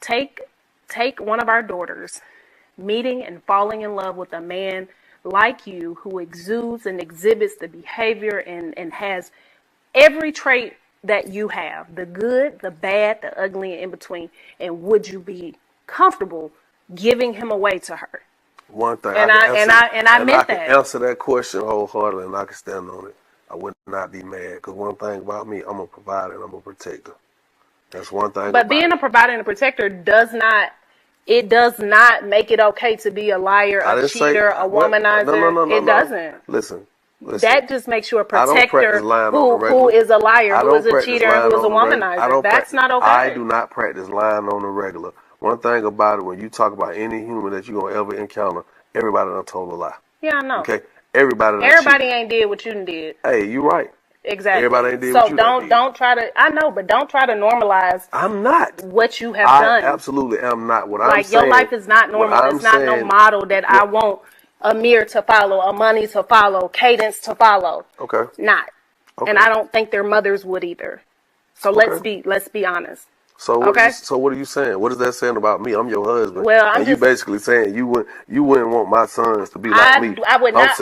take one of our daughters meeting and falling in love with a man like you who exudes and exhibits the behavior and has every trait that you have, the good, the bad, the ugly, and in between, and would you be comfortable giving him away to her? One thing, I meant that. I can answer that question wholeheartedly, and I can stand on it. I would not be mad, because one thing about me, I'm a provider and I'm a protector. That's one thing. But being a provider and a protector does not make it okay to be a liar, a cheater, a womanizer. No, it doesn't. Listen. That just makes you a protector who is a liar, who is a cheater, who is a womanizer. That's not okay. I do not practice lying on the regular. One thing about it, when you talk about any human that you're going to ever encounter, everybody done told a lie. Yeah, I know. Okay? Everybody ain't did what you done did. Hey, you right. Exactly. Everybody ain't did what you done did. So don't try to, I know, but don't try to normalize. I'm not. What you have done. I absolutely am not. What I'm saying. Like, your life is not normal. It's not no model that I want Amir to follow, Amani to follow, Cadence to follow. Okay. Not. Okay. And I don't think their mothers would either. So let's be honest. So what are you saying? What is that saying about me? I'm your husband. Well, you basically saying you wouldn't want my sons to be like me. I would not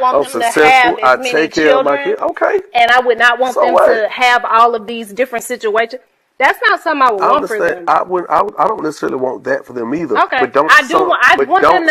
want them to have as many children. Okay. And I would not want them to have all of these different situations. That's not something I would want for them. I don't necessarily want that for them either. Okay. But don't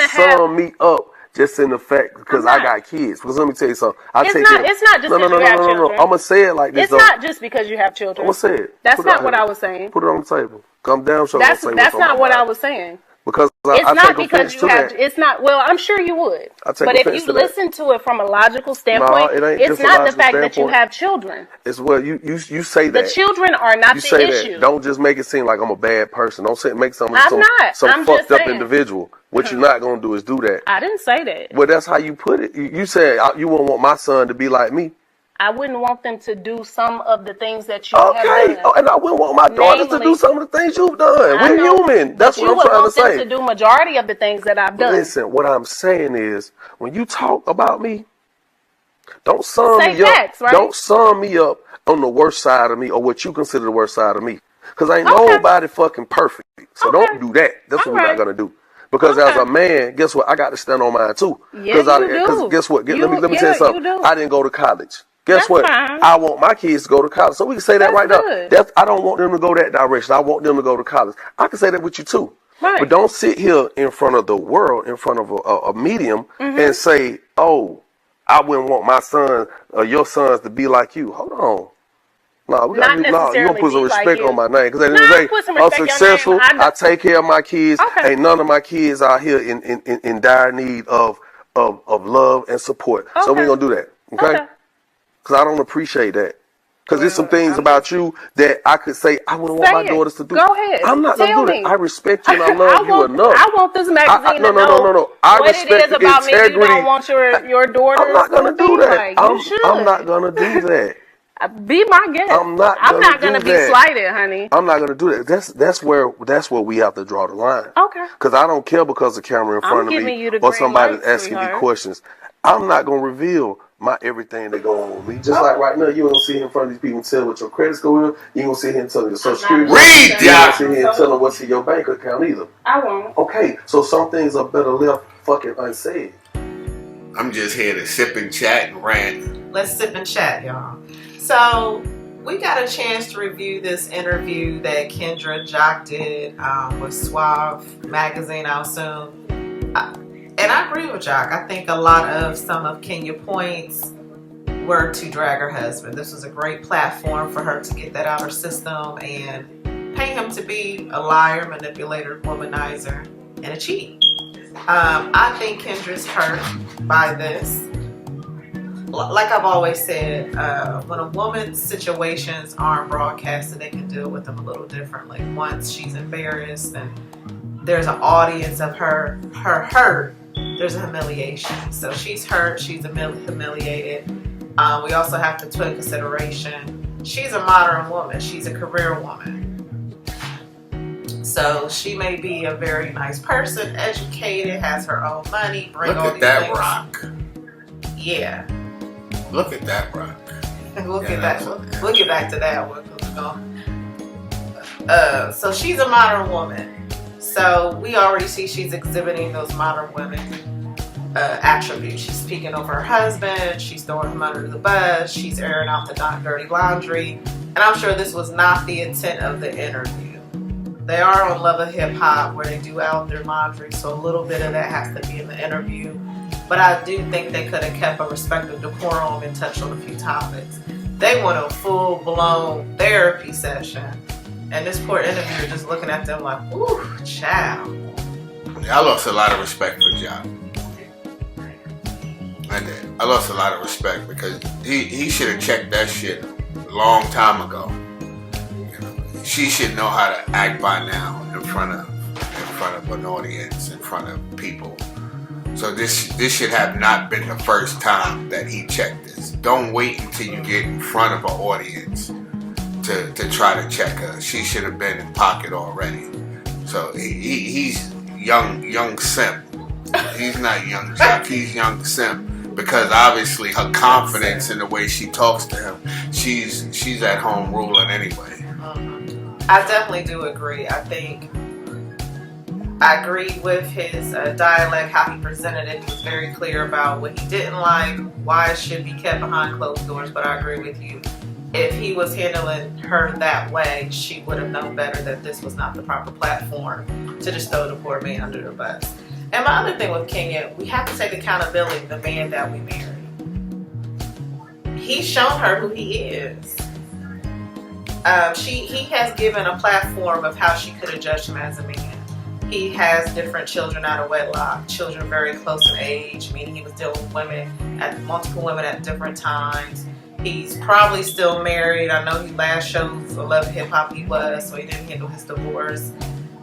sum me up just in the fact because I got kids. Because let me tell you something. It's not just because you have children. I'm gonna say it like this. It's not just because you have children. I'm gonna say it. That's not what I was saying. Put it on the table. Come down. That's not what I was saying. Because it's not because you have. It's not. Well, I'm sure you would. But if you listen to it from a logical standpoint, it's not the fact that you have children. It's you say that the children are not the issue. That. Don't just make it seem like I'm a bad person. Don't make some fucked up individual. What you're not gonna do is do that. I didn't say that. Well, that's how you put it. You said you wouldn't want my son to be like me. I wouldn't want them to do some of the things that you have done. Oh, and I wouldn't want my daughters to do some of the things you've done. We're human. That's what I'm trying to say. You would want them to do majority of the things that I've done. Listen, what I'm saying is, when you talk about me, don't sum me up. Facts, right? Don't sum me up on the worst side of me or what you consider the worst side of me. Because ain't nobody fucking perfect. So don't do that. That's what we're not going to do. Because as a man, guess what? I got to stand on mine too. Because guess what? Let me tell you something. I didn't go to college. Guess what? Fine. I want my kids to go to college. So we can say that right now. I don't want them to go that direction. I want them to go to college. I can say that with you too. Right. But don't sit here in front of the world, in front of a medium, and say, oh, I wouldn't want my son or your sons to be like you. Hold on. No, you're going to put some respect on my name. Because at the end of the day, I'm successful. I take care of my kids. Okay. Ain't none of my kids out here in dire need of love and support. Okay. So we're going to do that. Okay? Because I don't appreciate that. Because there's some things about you that I could say I wouldn't want my daughters to do. Go ahead. I'm not going to do that. I respect you and I love you enough. I want this magazine to know what it is about me you don't want your daughters. I'm not going to do that. I'm not going to do that. Be my guest. I'm not gonna be slighted, honey. I'm not gonna do that. That's where we have to draw the line. Okay. Because I don't care because the camera in front of me or somebody's asking me questions. I'm not gonna reveal my everything that go on with me. Just like right now, you don't see in front of these people and tell what your credit score is. You don't sit here and tell your social security. Read you don't sit here and tell them what's in your bank account either. I won't. Okay, so some things are better left fucking unsaid. I'm just here to sip and chat and rant. Let's sip and chat, y'all. So we got a chance to review this interview that Kendra Jock did with Suave magazine, I assume. And I agree with Jock. I think a lot of some of Kenya's points were to drag her husband. This was a great platform for her to get that out of her system and paint him to be a liar, manipulator, womanizer, and a cheat. I think Kendra's hurt by this. Like I've always said, when a woman's situations aren't broadcasted, they can deal with them a little differently. Once she's embarrassed and there's an audience of her hurt, there's a humiliation. So she's hurt, she's humiliated. We also have to put in consideration, she's a modern woman, she's a career woman. So she may be a very nice person, educated, has her own money, Look at that rock. Yeah. Look at that rock. We'll get back to that one. So she's a modern woman. So we already see she's exhibiting those modern women attributes. She's speaking over her husband. She's throwing him under the bus. She's airing out the dirty laundry. And I'm sure this was not the intent of the interview. They are on Love of Hip Hop where they do out their laundry. So a little bit of that has to be in the interview. But I do think they could have kept a respectful decorum and touched on a few topics. They want a full-blown therapy session. And this poor interviewer just looking at them like, ooh, child. I lost a lot of respect for Ja. I did. I lost a lot of respect because he should have checked that shit a long time ago. You know, she should know how to act by now in front of an audience, in front of people. So this should have not been the first time that he checked this. Don't wait until you get in front of an audience to try to check her. She should have been in pocket already. So he's young simp. He's not young Jack, he's young simp. Because obviously her confidence in the way she talks to him, she's at home ruling anyway. I definitely do agree. I agree with his dialect, how he presented it. He was very clear about what he didn't like, why it should be kept behind closed doors. But I agree with you. If he was handling her that way, she would have known better that this was not the proper platform to just throw the poor man under the bus. And my other thing with Kenya, we have to take accountability of the man that we married. He's shown her who he is. He has given a platform of how she could have judged him as a man. He has different children out of wedlock, children very close in age, meaning he was dealing with multiple women at different times. He's probably still married. I know he last showed for Love Hip Hop he was, so he didn't handle his divorce.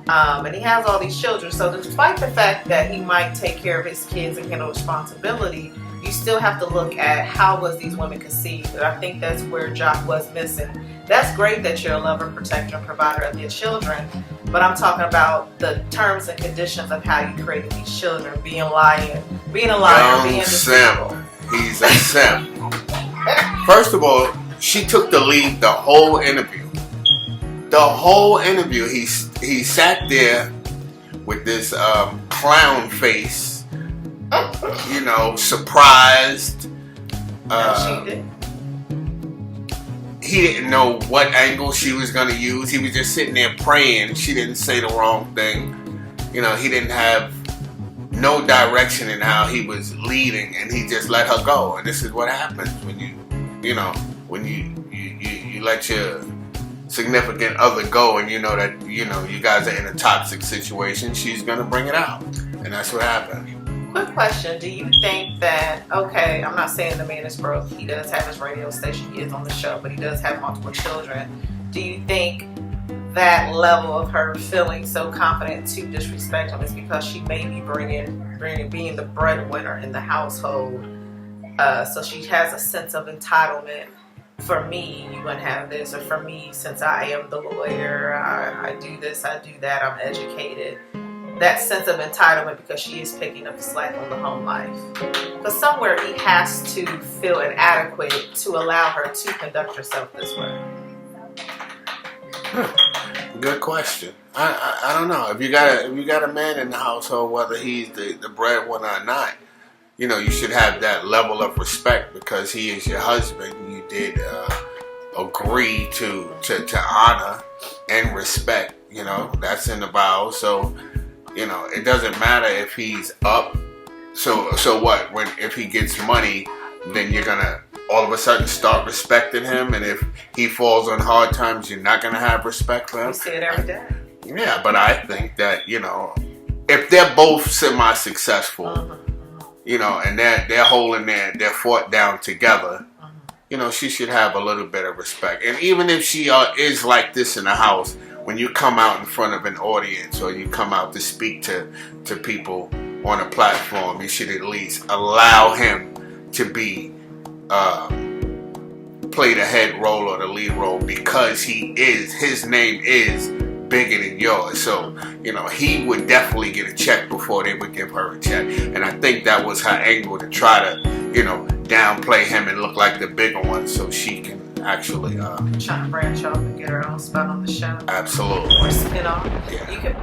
And he has all these children. So despite the fact that he might take care of his kids and handle responsibility, you still have to look at how was these women conceived. And I think that's where Jock was missing. That's great that you're a lover, protector, and provider of your children, but I'm talking about the terms and conditions of how you created these children, being a liar, being deceitful. He's a simp. First of all, she took the lead the whole interview. The whole interview, he sat there with this clown face, surprised. She did. He didn't know what angle she was going to use. He was just sitting there praying she didn't say the wrong thing. He didn't have no direction in how he was leading, and he just let her go. And this is what happens when you let your significant other go, and you know that you guys are in a toxic situation. She's going to bring it out, and that's what happened. Quick question. Do you think that, okay, I'm not saying the man is broke. He does have his radio station. He is on the show, but he does have multiple children. Do you think that level of her feeling so confident to disrespect him is because she may be being the breadwinner in the household? So she has a sense of entitlement. For me, you wouldn't have this. Or for me, since I am the lawyer, I do this, I do that, I'm educated. That sense of entitlement because she is picking up the slack on the home life. But somewhere he has to feel inadequate to allow her to conduct herself this way. Good question. I don't know. If you got a man in the household, whether he's the breadwinner or not, you should have that level of respect because he is your husband. You did agree to honor and respect. That's in the vows. So. It doesn't matter if he's up. So what? If he gets money, then you're gonna all of a sudden start respecting him, and if he falls on hard times, you're not gonna have respect for him. You see it every day. Yeah, but I think that if they're both semi-successful, and they're holding their fort down together, she should have a little bit of respect. And even if she is like this in the house. When you come out in front of an audience or you come out to speak to people on a platform, you should at least allow him to be play the head role or the lead role because his name is bigger than yours. So, he would definitely get a check before they would give her a check. And I think that was her angle to try to, downplay him and look like the bigger one so she can actually trying to branch off and get her own spot on the show. Absolutely. Or spin off. Yeah. You could